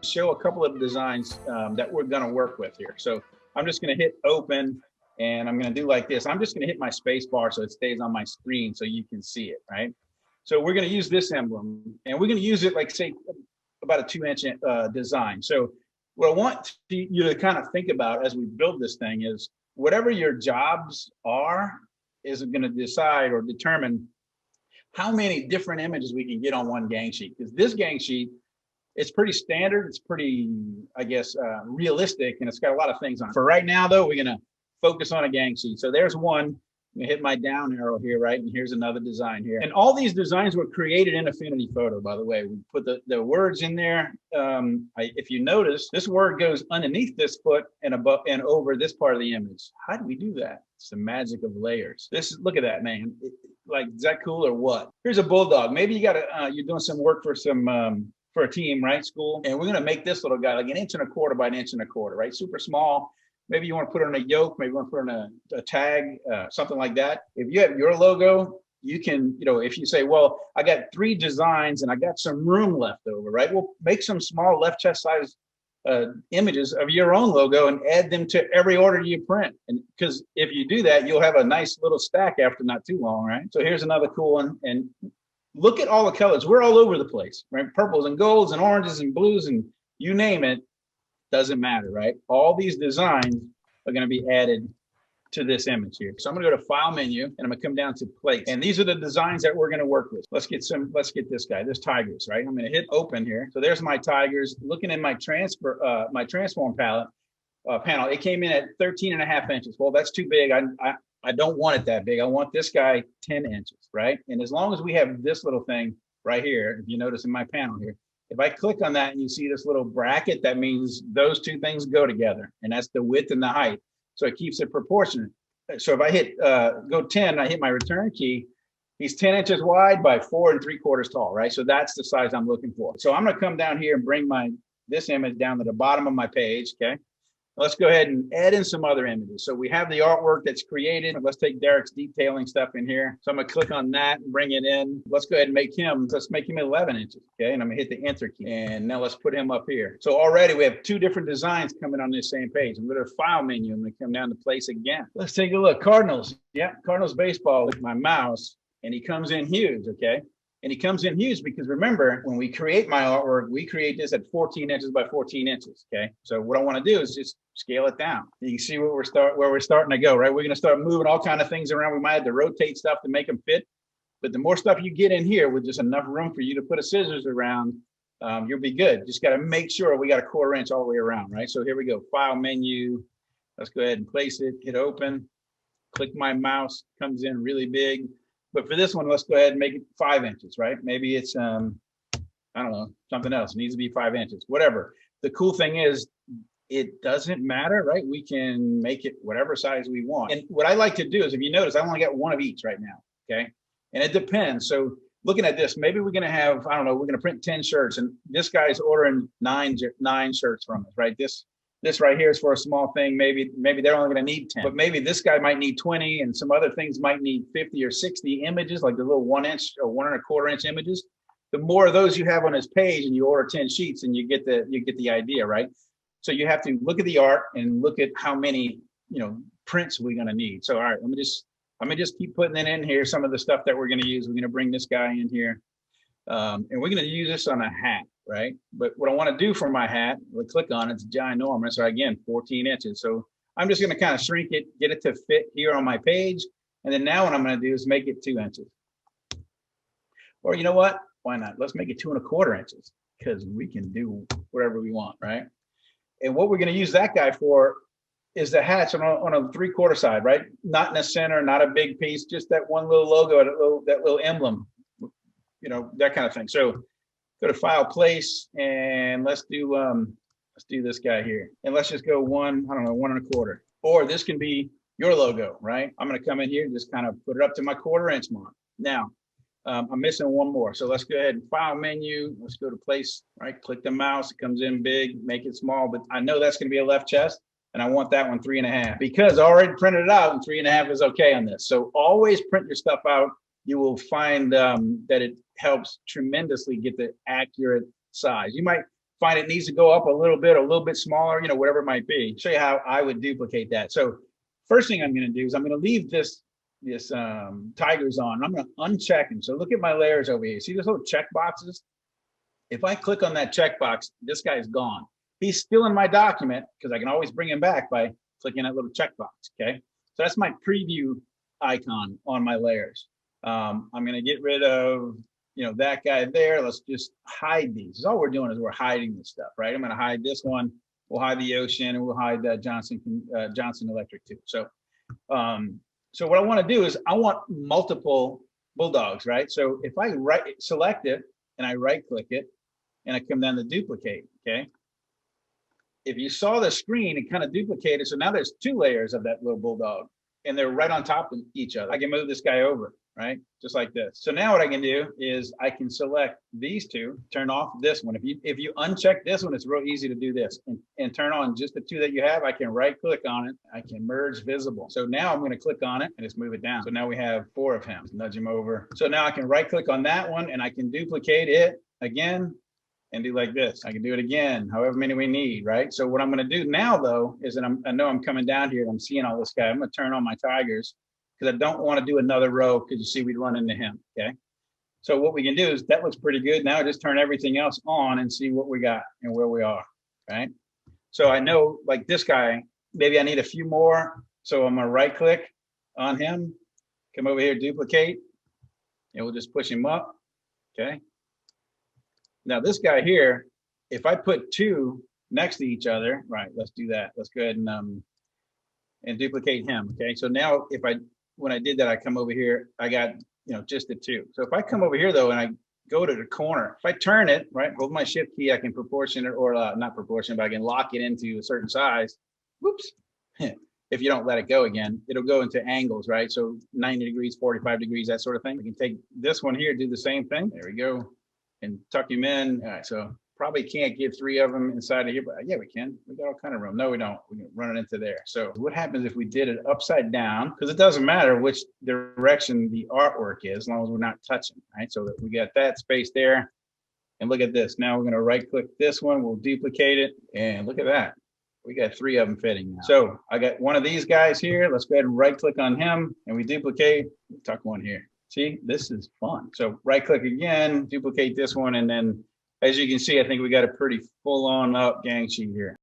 Show a couple of designs that we're going to work with here. So I'm just going to hit open and I'm going to do like this. I'm just going to hit my space bar so it stays on my screen so you can see it, right? So we're going to use this emblem and we're going to use it like say about a 2-inch design. So what I want you to kind of think about as we build this thing is whatever your jobs are is going to decide or determine how many different images we can get on one gang sheet. Because this gang sheet, it's pretty standard. It's pretty, I guess, realistic, and it's got a lot of things on it. For right now, though, we're going to focus on a gang sheet. So there's one. I'm going to hit my down arrow here, right? And here's another design here. And all these designs were created in Affinity Photo, by the way. We put the words in there. If you notice, this word goes underneath this foot and above and over this part of the image. How do we do that? It's the magic of layers. Look at that, man. Like, is that cool or what? Here's a bulldog. Maybe you got you're doing some work for some for a team, right? School. And we're going to make this little guy like 1.25 inches by 1.25 inches, right? Super small. Maybe you want to put it on a yoke, maybe you want to put it on a tag, something like that. If you have your logo, you can, if you say, well, I got 3 designs and I got some room left over, right? Well, make some small left chest size images of your own logo and add them to every order you print. And because if you do that, you'll have a nice little stack after not too long, right? So here's another cool one. And look at all the colors. We're all over the place, right? Purples and golds and oranges and blues and you name it. Doesn't matter, right? All these designs are going to be added to this image here. So I'm going to go to File menu and I'm going to come down to Place. And these are the designs that we're going to work with. Let's get this guy, this tigers, right? I'm going to hit open here. So there's my tigers. Looking at my transform palette panel, it came in at 13.5 inches. Well, that's too big. I don't want it that big. I want this guy 10 inches, right? And as long as we have this little thing right here, if you notice in my panel here, if I click on that and you see this little bracket, that means those two things go together, and that's the width and the height. So it keeps it proportionate. So if I hit go 10, I hit my return key, he's 10 inches wide by 4 3/4 tall, right? So that's the size I'm looking for. So I'm going to come down here and bring this image down to the bottom of my page, okay? Let's go ahead and add in some other images. So we have the artwork that's created. Let's take Derek's detailing stuff in here. So I'm gonna click on that and bring it in. Let's go ahead and let's make him 11 inches, okay? And I'm gonna hit the enter key. And now let's put him up here. So already we have 2 different designs coming on this same page. I'm gonna File menu. I'm gonna come down to Place again. Let's take a look. Cardinals, yeah, Cardinals baseball with my mouse, and he comes in huge, okay? And he comes in huge because remember, when we create my artwork, we create this at 14 inches by 14 inches, okay? So what I wanna do is just scale it down. You can see where we're starting to go, right? We're gonna start moving all kinds of things around. We might have to rotate stuff to make them fit, but the more stuff you get in here with just enough room for you to put a scissors around, you'll be good. Just gotta make sure we got a 1/4 inch all the way around, right? So here we go, File menu. Let's go ahead and place it, hit open, click my mouse, comes in really big. But for this one, let's go ahead and make it 5 inches, right? Maybe it's, I don't know, something else. It needs to be 5 inches, whatever. The cool thing is, it doesn't matter, right? We can make it whatever size we want. And what I like to do is, if you notice, I only got 1 of each right now, okay? And it depends. So looking at this, maybe we're gonna have, I don't know, we're gonna print 10 shirts and this guy's ordering nine shirts from us, right? This right here is for a small thing. Maybe they're only going to need 10, but maybe this guy might need 20 and some other things might need 50 or 60 images, like the little 1 inch or 1 1/4 inch images. The more of those you have on his page and you order 10 sheets and you get the idea, right? So you have to look at the art and look at how many, prints we're going to need. So, all right, let me just keep putting it in here. Some of the stuff that we're going to use, we're going to bring this guy in here. And we're going to use this on a hat, right? But what I want to do for my hat, we'll click on it, it's ginormous. So again, 14 inches. So I'm just going to kind of shrink it, get it to fit here on my page. And then now what I'm going to do is make it 2 inches. Or you know what? Why not? Let's make it 2 1/4 inches because we can do whatever we want, right? And what we're going to use that guy for is the hats on a 3/4 side, right? Not in the center, not a big piece, just that one little logo, that little emblem. That kind of thing. So go to File, Place, and let's do this guy here. And let's just go 1 1/4. Or this can be your logo, right? I'm going to come in here and just kind of put it up to my 1/4 inch mark. Now, I'm missing one more. So let's go ahead and File menu. Let's go to Place, right? Click the mouse. It comes in big, make it small, but I know that's going to be a left chest. And I want that one 3.5 because I already printed it out and 3.5 is okay on this. So always print your stuff out. You will find that it helps tremendously get the accurate size. You might find it needs to go up a little bit smaller, you know, whatever it might be. Show you how I would duplicate that. So first thing I'm going to do is I'm going to leave this Tigers on. I'm going to uncheck them. So look at my layers over here. See those little check boxes? If I click on that checkbox, this guy's gone. He's still in my document because I can always bring him back by clicking that little checkbox. Okay, so that's my preview icon on my layers. I'm going to get rid of, you know, that guy there. Let's just hide these. All we're doing is we're hiding this stuff, right? I'm going to hide this one. We'll hide the Ocean, and we'll hide that Johnson Electric too. So, so what I want to do is I want multiple bulldogs, right? So if I select it and I right click it and I come down to duplicate, okay? If you saw the screen, it kind of duplicated. So now there's 2 layers of that little bulldog and they're right on top of each other. I can move this guy over, right? Just like this. So now what I can do is I can select these 2, turn off this one. If you uncheck this one, it's real easy to do this and turn on just the 2 that you have. I can right click on it. I can merge visible. So now I'm going to click on it and just move it down. So now we have 4 of him. Just nudge him over. So now I can right click on that one and I can duplicate it again and do like this. I can do it again, however many we need, right? So what I'm going to do now, though, is that I know I'm coming down here and I'm seeing all this guy. I'm going to turn on my Tigers because I don't want to do another row because you see we'd run into him, okay? So what we can do is that looks pretty good. Now just turn everything else on and see what we got and where we are, right? So I know, like this guy, maybe I need a few more. So I'm going to right click on him, come over here, duplicate, and we'll just push him up, okay? Now this guy here, if I put 2 next to each other, right, let's do that. Let's go ahead and duplicate him, okay? So now when I did that, I come over here, I got, you know, just the 2. So if I come over here though, and I go to the corner, if I turn it, right, hold my shift key, I can proportion it, or not proportion, but I can lock it into a certain size. Whoops. If you don't let it go again, it'll go into angles, right? So 90 degrees, 45 degrees, that sort of thing. We can take this one here, do the same thing. There we go. And tuck him in. All right, so probably can't get 3 of them inside of here, but yeah, we can. We got all kind of room. No, we don't. We can run it into there. So what happens if we did it upside down? Because it doesn't matter which direction the artwork is, as long as we're not touching, right? So that we got that space there. And look at this. Now we're going to right click this one. We'll duplicate it. And look at that. We got 3 of them fitting now. So I got one of these guys here. Let's go ahead and right click on him and we duplicate. Tuck one here. See, this is fun. So right click again, duplicate this one. And then as you can see, I think we got a pretty full on up gang sheet here.